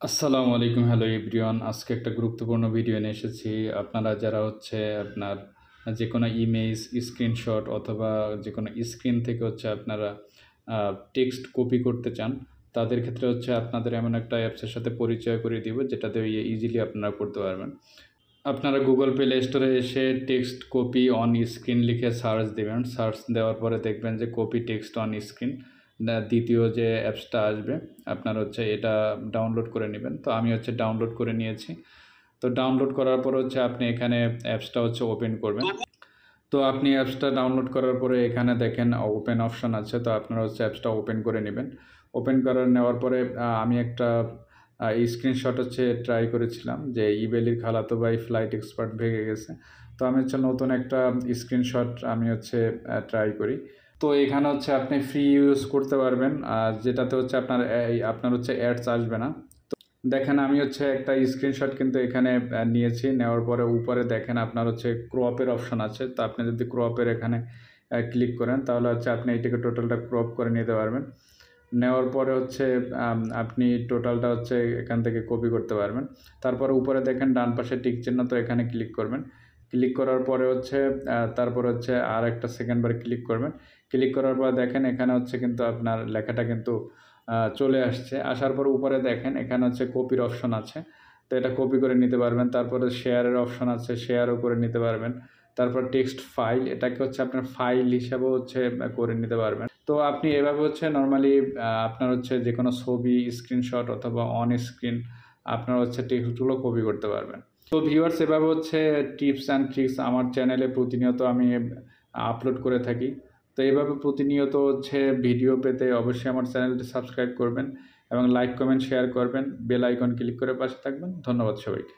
আসসালামু আলাইকুম। Hello everyone. আজকে একটা গুরুত্বপূর্ণ ভিডিও নিয়ে এসেছি। আপনারা যারা আপনার যেকোনো ইমেজ, স্ক্রিনশট অথবা যেকোনো স্ক্রিন থেকে আপনারা টেক্সট কপি করতে চান, তাদের ক্ষেত্রে আপনাদের এমন একটা অ্যাপসের সাথে পরিচয় করিয়ে দিব, যেটাতে ইজিলি আপনারা করতে পারবেন। আপনারা Google Play Store এ এসে টেক্সট কপি অন স্ক্রিন লিখে সার্চ দিবেন। সার্চ দেওয়ার পরে দেখবেন যে কপি টেক্সট অন স্ক্রিন দ্বিতীয় যে অ্যাপসটা আসবে, আপনার এটা ডাউনলোড করে নেবেন। তো আমি ডাউনলোড করে নিয়েছি। তো ডাউনলোড করার পর আপনি এখানে অ্যাপসটা ওপেন করবেন। তো আপনি অ্যাপসটা ডাউনলোড করার পরে এখানে দেখেন ওপেন অপশন আছে। তো আপনারা অ্যাপসটা ওপেন করে নেবেন। ওপেন করে নেওয়ার পরে আমি একটা স্ক্রিনশট ট্রাই করেছিলাম যে ইবেলির খালাতো ভাই ফ্লাইট এক্সপার্ট ভেগে গেছে। তো আমি নতুন একটা স্ক্রিনশট আমি ট্রাই করি। তো এখানে আপনি ফ্রি ইউজ করতে পারবেন, আর যেটাতে আপনার অ্যাডস আসবে না। দেখেন আমি একটা স্ক্রিনশট কিন্তু এখানে নিয়েছি। নেওয়ার পরে উপরে দেখেন আপনার ক্রপের অপশন আছে। তো আপনি যদি ক্রপের এখানে ক্লিক করেন, তাহলে আপনি এটাকে টোটালটা ক্রপ করে নিতে পারবেন। নেওয়ার পরে আপনি টোটালটা এখান থেকে কপি করতে পারবেন। তারপরে উপরে দেখেন ডান পাশে টিক চিহ্ন, তো এখানে ক্লিক করবেন। ক্লিক করার পরে তারপরে আরেকটা সেকেন্ড বার ক্লিক করবেন। ক্লিক করার পর দেখেন এখানে কিন্তু আপনার লেখাটা কিন্তু চলে আসছে। আসার পর উপরে দেখেন এখানে কপির অপশন আছে। তো এটা কপি করে নিতে পারবেন। তারপরে শেয়ারের অপশন আছে, শেয়ারও করে নিতে পারবেন। তারপর টেক্সট ফাইল, এটাকে আপনার ফাইল হিসাবেও করে নিতে পারবেন। তো আপনি এভাবে নরমালি আপনার যেকোনো ছবি, স্ক্রিনশট অথবা অন স্ক্রিন আপনার টেক্সটগুলো কপি করতে পারবেন। তো ভিউয়ার্স, এভাবে টিপস অ্যান্ড ট্রিক্স আমার চ্যানেলে প্রতিনিয়ত আমি আপলোড করে থাকি। তো এভাবে প্রতিনিয়ত ভিডিও পেতে অবশ্যই আমার চ্যানেলটি সাবস্ক্রাইব করবেন এবং লাইক, কমেন্ট, শেয়ার করবেন। বেল আইকন ক্লিক করে পাশে থাকবেন। ধন্যবাদ সবাইকে।